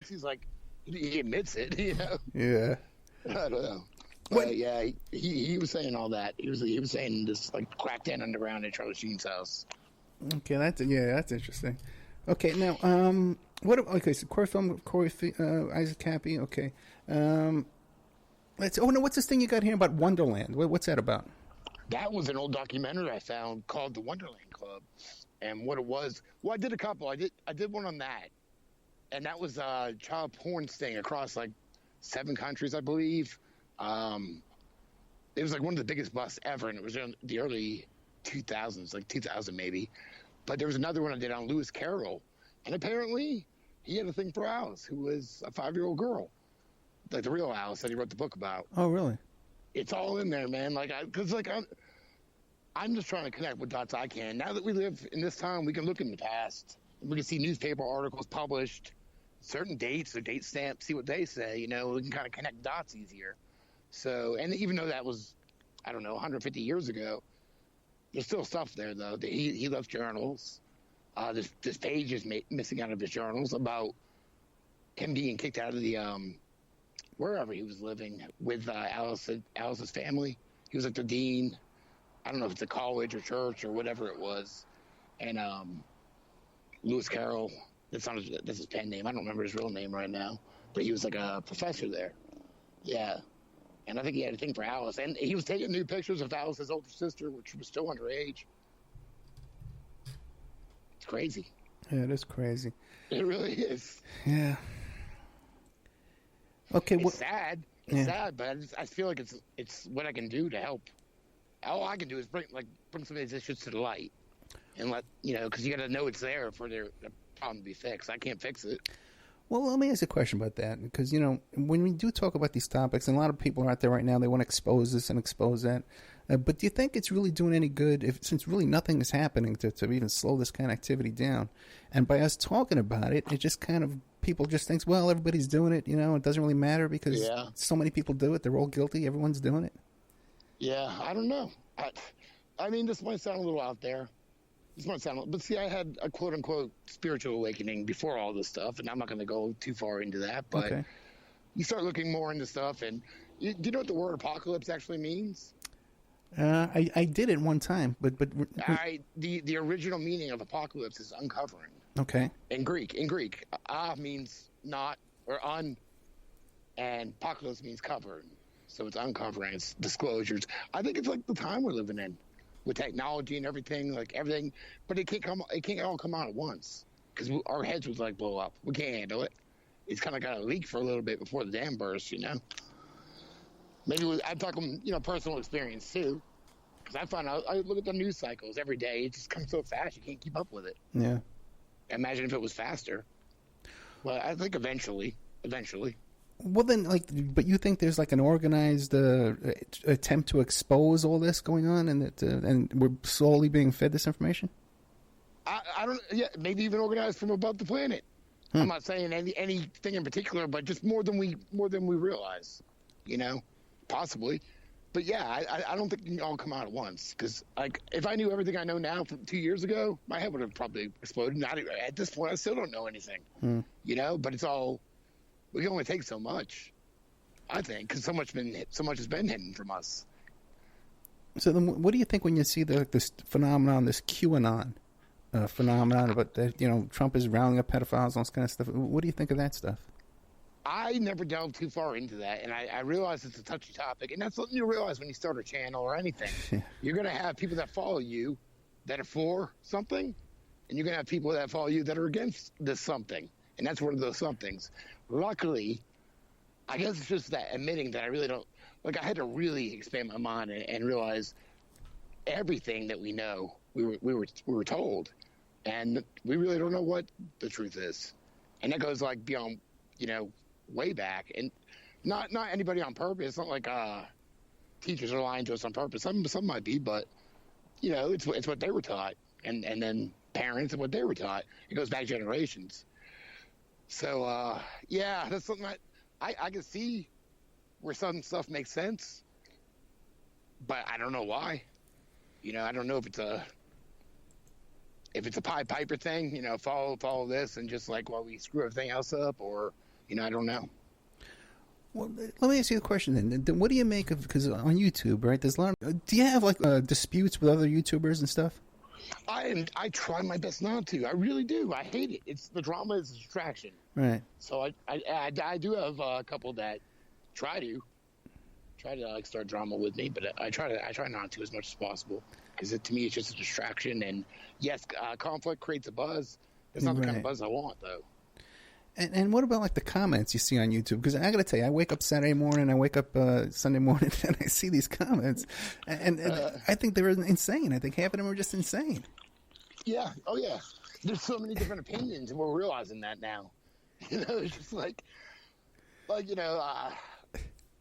He's like, he admits it, Yeah. I don't know. What? Yeah, he was saying all that. He was saying this like cracked in underground at Charlie Sheen's house. Okay, that's interesting. Okay, now, what? Okay, so Corey film, Isaac Cappy. Okay, let's. Oh no, what's this thing you got here about Wonderland? What's that about? That was an old documentary I found called The Wonderland Club, and what it was. Well, I did a couple. I did one on that, and that was a child porn sting across like 7 countries, I believe. It was like one of the biggest busts ever, and it was in the early 2000s, like 2000 maybe. But there was another one I did on Lewis Carroll, and apparently he had a thing for Alice, who was a 5-year-old girl, like the real Alice that he wrote the book about. Oh, really? It's all in there, man. I'm just trying to connect with dots I can. Now that we live in this time, we can look in the past. We can see newspaper articles published, certain dates or date stamps, see what they say. We can kind of connect dots easier. So, and even though that was, I don't know, 150 years ago, there's still stuff there, though. He left journals. This page is missing out of his journals about him being kicked out of the wherever he was living with Alice's family. He was like the dean. I don't know if it's a college or church or whatever it was. And Lewis Carroll, that's his pen name. I don't remember his real name right now, but he was like a professor there. Yeah. And I think he had a thing for Alice. And he was taking new pictures of Alice's older sister, which was still underage. It's crazy. Yeah, it is crazy. It really is. Yeah. Okay. It's sad. It's sad, but I feel like it's what I can do to help. All I can do is bring some of these issues to the light, and because you got to know it's there for the problem to be fixed. I can't fix it. Well, let me ask a question about that, because, when we do talk about these topics, and a lot of people are out there right now, they want to expose this and expose that, but do you think it's really doing any good, since really nothing is happening to even slow this kind of activity down? And by us talking about it, it just kind of, people just thinks, well, everybody's doing it, it doesn't really matter because so many people do it, they're all guilty, everyone's doing it. Yeah, I don't know. I mean, this might sound a little out there. But see, I had a quote-unquote spiritual awakening before all this stuff, and I'm not going to go too far into that, but okay. You start looking more into stuff, and do you know what the word apocalypse actually means? I did it one time, but the original meaning of apocalypse is uncovering. Okay. In Greek, means not or un, and apocalypse means covered. So it's uncovering, it's disclosures. I think it's like the time we're living in, with technology and everything, but it can't all come out at once, because our heads would blow up. We can't handle it. It's kind of got to leak for a little bit before the dam bursts, Maybe I'm talking, personal experience too, because I find out, I look at the news cycles every day. It just comes so fast, you can't keep up with it. Yeah. Imagine if it was faster. Well, I think eventually. Well, then, but you think there's an organized attempt to expose all this going on, and we're slowly being fed this information? I don't. Yeah, maybe even organized from above the planet. I'm not saying anything in particular, but just more than we realize. Possibly. But yeah, I don't think it can all come out at once. Because if I knew everything I know now from 2 years ago, my head would have probably exploded. Not at this point, I still don't know anything. But it's all. We can only take so much, I think, because so much has been hidden from us. So then, what do you think when you see this phenomenon, this QAnon phenomenon about that? Trump is rounding up pedophiles, all this kind of stuff. What do you think of that stuff? I never delved too far into that, and I realize it's a touchy topic, and that's something you realize when you start a channel or anything. You're going to have people that follow you that are for something, and you're going to have people that follow you that are against this something, and that's one of those somethings. Luckily, I guess it's just that admitting that I really don't I had to really expand my mind and realize everything that we know we were told, and we really don't know what the truth is, and that goes beyond way back, and not anybody on purpose. It's not like teachers are lying to us on purpose. Some might be, but it's what they were taught, and then parents and what they were taught. It goes back generations. So, that's something that I can see where some stuff makes sense, but I don't know why. I don't know if it's a Pied Piper thing, follow this and just we screw everything else up, or I don't know. Well, let me ask you a question then. What do you make of, because on YouTube, right, there's a lot of, do you have like disputes with other YouTubers and stuff? I try my best not to. I really do. I hate it. The drama is a distraction. Right. So I do have a couple that try to like start drama with me, but I try not to as much as possible, because to me it's just a distraction. And yes, conflict creates a buzz. It's not the kind of buzz I want, though. And what about like the comments you see on YouTube? Because I got to tell you, I wake up Saturday morning, I wake up Sunday morning, and I see these comments, and I think they're insane. I think half of them are just insane. Yeah. Oh, yeah. There's so many different opinions, and we're realizing that now. It's just like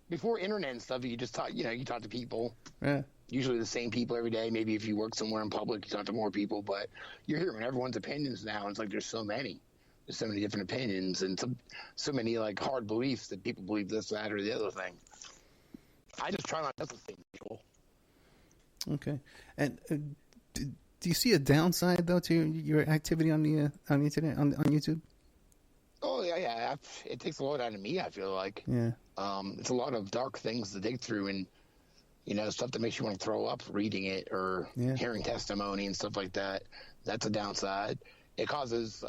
before internet and stuff, you just talk. You talk to people. Yeah. Usually the same people every day. Maybe if you work somewhere in public, you talk to more people. But you're hearing everyone's opinions now. And it's like there's so many. There's so many different opinions and so many like hard beliefs that people believe this, that, or the other thing. I just try not to think people. Okay. And do you see a downside though to your activity on the internet on YouTube? Oh yeah. It takes a lot out of me. I feel like. Yeah. It's a lot of dark things to dig through, and stuff that makes you want to throw up reading it or hearing testimony and stuff like that. That's a downside. It causes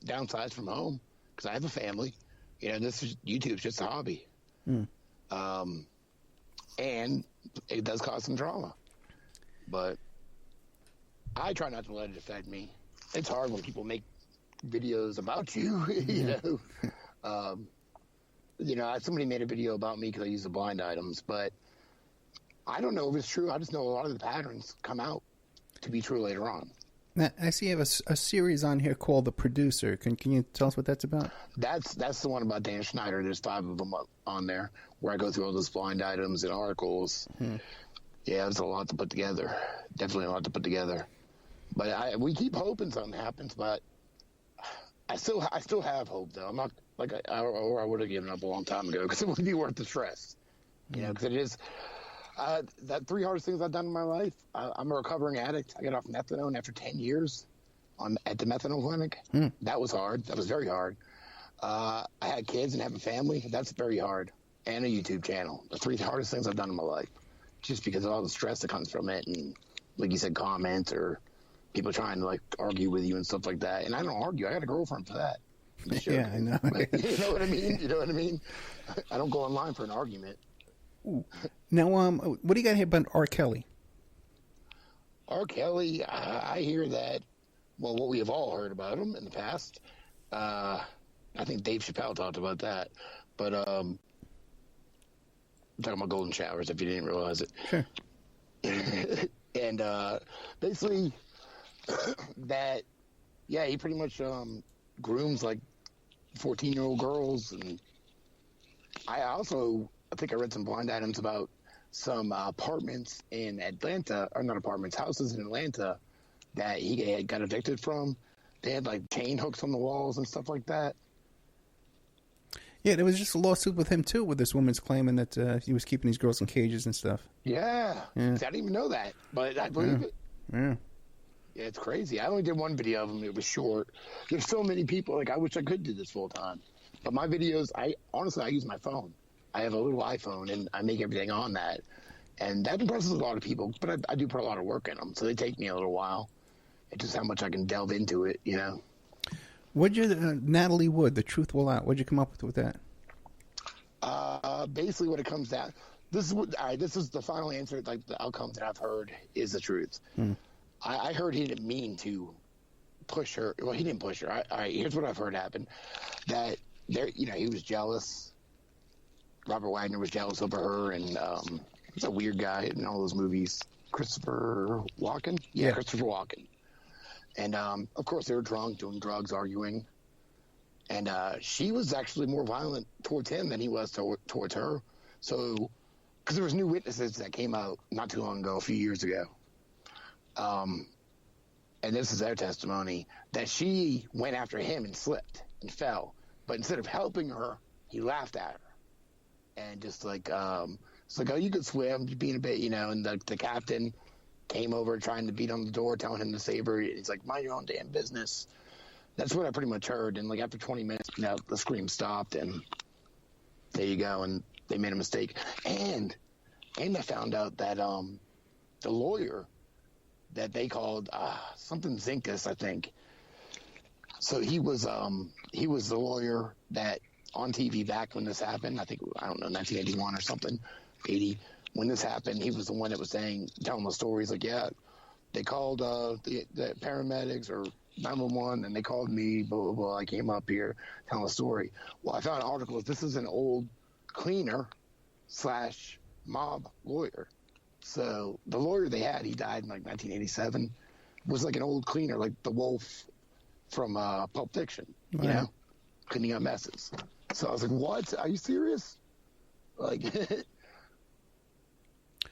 downsides from home, because I have a family. YouTube's just a hobby. And it does cause some drama. But I try not to let it affect me. It's hard when people make videos about you, somebody made a video about me because I use the blind items, but I don't know if it's true. I just know a lot of the patterns come out to be true later on. Now, I see you have a series on here called The Producer. Can you tell us what that's about? That's the one about Dan Schneider. There's 5 of them on there where I go through all those blind items and articles. Yeah, there's a lot to put together. Definitely a lot to put together. But we keep hoping something happens, but I still have hope, though. I'm not like I would have given up a long time ago, because it wouldn't be worth the stress. Because it is. That 3 hardest things I've done in my life. I'm a recovering addict. I got off methadone after 10 years at the methadone clinic. That was hard. That was very hard. I had kids and have a family. That's very hard. And a YouTube channel. The 3 hardest things I've done in my life. Just because of all the stress that comes from it. And like you said, comments or people trying to like argue with you and stuff like that. And I don't argue. I got a girlfriend for that. Yeah, I know. But, you know what I mean? I don't go online for an argument. Ooh. Now, what do you got here about R. Kelly? R. Kelly, I hear that, well, what we have all heard about him in the past. I think Dave Chappelle talked about that. But I'm talking about golden showers, if you didn't realize it. Sure. And basically that, he pretty much grooms like 14-year-old girls. And I think I read some blind items about some apartments in Atlanta, or not apartments, houses in Atlanta that he got evicted from. They had like chain hooks on the walls and stuff like that. Yeah, there was just a lawsuit with him too, with this woman's claiming that he was keeping these girls in cages and stuff. Yeah. I didn't even know that, but I believe it. Yeah, it's crazy. I only did one video of him. It was short. There's so many people. Like, I wish I could do this full time. But my videos, I use my phone. I have a little iPhone, and I make everything on that. And that impresses a lot of people, but I do put a lot of work in them, so they take me a little while. It's just how much I can delve into it, What'd you, Natalie Wood, The Truth Will Out, what'd you come up with that? Basically what it comes down, this is the final answer, like the outcome that I've heard is the truth. I heard he didn't mean to push her. Well, he didn't push her. All right, here's what I've heard happen. That he was jealous. Robert Wagner was jealous over her, and he's a weird guy in all those movies. Christopher Walken? Yeah, Christopher Walken. And, of course, they were drunk, doing drugs, arguing. And she was actually more violent towards him than he was towards her. So, because there was new witnesses that came out not too long ago, a few years ago. And this is their testimony, that she went after him and slipped and fell. But instead of helping her, he laughed at her. And just like, it's like, oh, you could swim, being a bit, and the captain came over trying to beat on the door, telling him to save her. He's like, mind your own damn business. That's what I pretty much heard. And like after 20 minutes, the scream stopped, and there you go. And they made a mistake. And I found out that the lawyer that they called something Zinkus, I think. So he was the lawyer that on TV back when this happened. I don't know, 1981 or something, 80. When this happened, he was the one that was telling the stories like, yeah, they called the paramedics or 911, and they called me, blah, blah, blah. I came up here telling the story. Well, I found an article. This is an old cleaner / mob lawyer. So the lawyer they had, he died in like 1987, was like an old cleaner, like the wolf from Pulp Fiction, you know, cleaning up messes. So I was like, what? Are you serious? Like,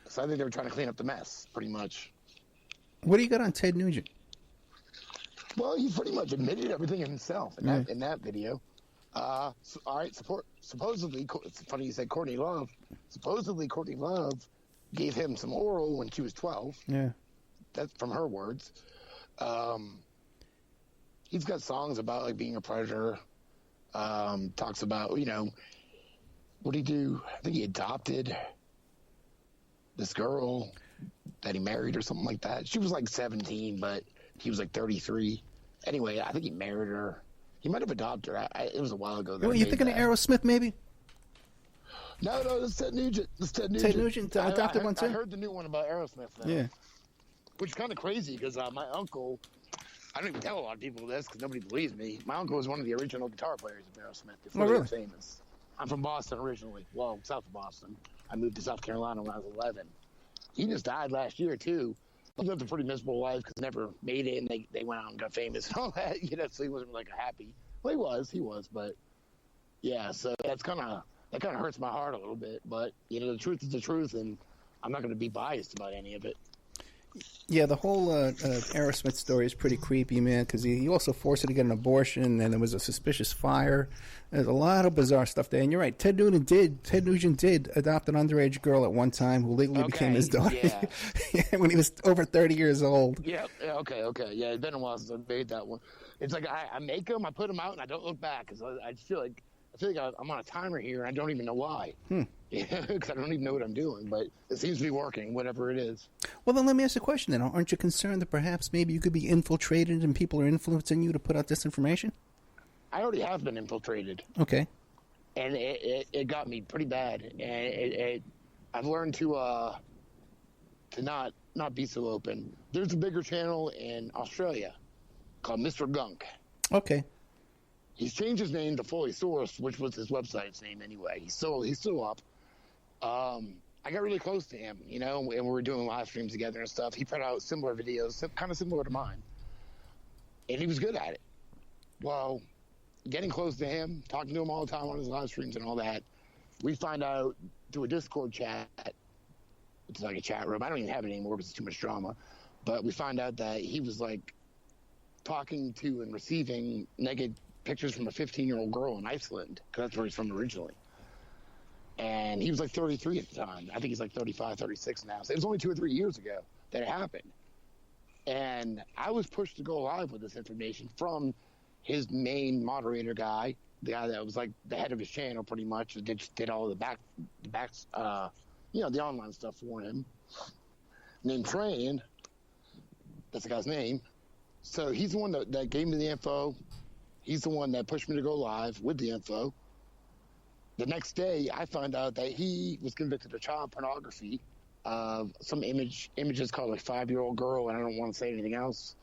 so I think they were trying to clean up the mess, pretty much. What do you got on Ted Nugent? Well, he pretty much admitted everything himself in that video. All right, supposedly, it's funny you said Courtney Love. Supposedly, Courtney Love gave him some oral when she was 12. Yeah. That's from her words. He's got songs about like being a predator. Talks about, what did he do? I think he adopted this girl that he married or something like that. She was like 17, but he was like 33. Anyway, I think he married her. He might have adopted her. It was a while ago. Were you thinking of Aerosmith, maybe? No, this is Ted Nugent. Ted Nugent adopted one too? I heard the new one about Aerosmith, though. Yeah. Which is kind of crazy because my uncle, I don't even tell a lot of people this because nobody believes me. My uncle was one of the original guitar players of Aerosmith before they were famous. I'm from Boston originally. Well, south of Boston. I moved to South Carolina when I was 11. He just died last year, too. He lived a pretty miserable life because he never made it, and they went out and got famous and all that, so he wasn't like a happy. Well, he was, but yeah, so that kind of hurts my heart a little bit, but the truth is the truth, and I'm not going to be biased about any of it. Yeah, the whole Aerosmith story is pretty creepy, man, because he also forced her to get an abortion, and there was a suspicious fire. There's a lot of bizarre stuff there, and you're right. Ted Nugent did adopt an underage girl at one time who legally became his daughter when he was over 30 years old. Yeah, okay. Yeah, it's been a while since I made that one. It's like I make them, I put them out, and I don't look back because I feel like I'm on a timer here, and I don't even know why. Because I don't even know what I'm doing, but it seems to be working, whatever it is. Well, then let me ask you a question then. Aren't you concerned that perhaps maybe you could be infiltrated and people are influencing you to put out disinformation? I already have been infiltrated. Okay. And it got me pretty bad. And I've learned to not be so open. There's a bigger channel in Australia called Mr. Gunk. Okay. He's changed his name to Fully Sourced, which was his website's name anyway. He's still up. I got really close to him, and we were doing live streams together and stuff. He put out similar videos, kind of similar to mine. And he was good at it. Well, getting close to him, talking to him all the time on his live streams and all that, we find out through a Discord chat, it's like a chat room. I don't even have it anymore because it's too much drama. But we find out that he was like talking to and receiving naked pictures from a 15-year-old girl in Iceland, because that's where he's from originally. And he was like 33 at the time. I think he's like 35, 36 now. So it was only 2 or 3 years ago that it happened. And I was pushed to go live with this information from his main moderator guy, the guy that was like the head of his channel pretty much, did all the the online stuff for him, named Train. That's the guy's name. So he's the one that gave me the info. He's the one that pushed me to go live with the info. The next day, I found out that he was convicted of child pornography of some images called like 5-year-old girl, and I don't want to say anything else.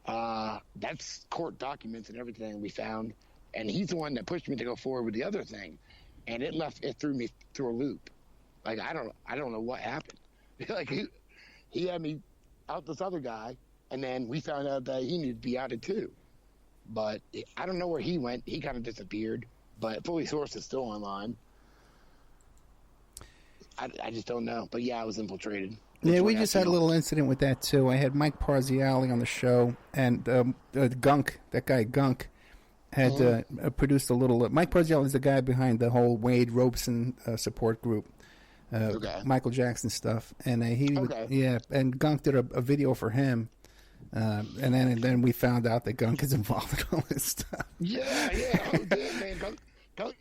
That's court documents and everything we found, and he's the one that pushed me to go forward with the other thing, and it threw me through a loop. Like I don't know what happened. Like he had me out this other guy, and then we found out that he needed to be outed too. But I don't know where he went. He kind of disappeared. But Fully Sourced is still online. I just don't know. But yeah, I was infiltrated. Yeah, we just had a little incident with that too. I had Mike Parziale on the show, and Gunk, that guy Gunk, had produced a little. Mike Parziale is the guy behind the whole Wade Robeson support group, Michael Jackson stuff, and and Gunk did a video for him. And then we found out that Gunk is involved in all this stuff. Yeah. Oh, damn, man. Gunk